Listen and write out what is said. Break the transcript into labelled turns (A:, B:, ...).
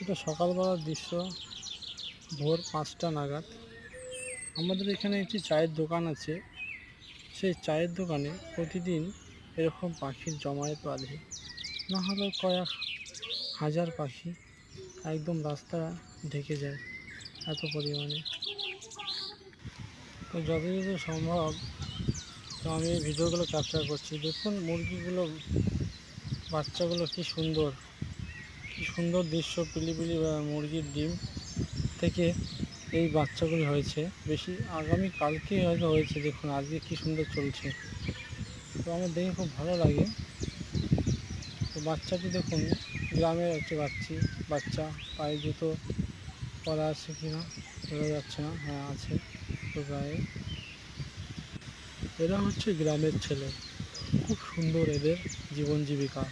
A: এটা সকালবেলার দৃশ্য, ভোর ৫টা নাগাদ। আমাদের এখানে একটি চায়ের দোকান আছে। সেই চায়ের দোকানে প্রতিদিন এরকম পাখির জমায়েত বাঁধে, না হলে কয়েক হাজার পাখি একদম রাস্তা ঢেকে যায় এত পরিমাণে। তো যতদূর সম্ভব তো আমি এই ভিডিওগুলো ক্যাপচার করছি। দেখুন মুরগিগুলো, বাচ্চাগুলো কি সুন্দর, কি সুন্দর দৃশ্য। পিলিপিলি মুরগির ডিম থেকে এই বাচ্চাগুলি হয়েছে। বেশি আগামী কালকেই হয়তো হয়েছে। দেখুন আজকে কি সুন্দর চলছে। তো আমার দেখে খুব ভালো লাগে। তো বাচ্চাটি দেখুন, গ্রামের একটি বাচ্চা, পায়ে জুতো পরা আছে কিনা বোঝা যাচ্ছে না। হ্যাঁ আছে তো গায়ে। এরা হচ্ছে গ্রামের ছেলে, খুব সুন্দর এদের জীবন জীবিকা।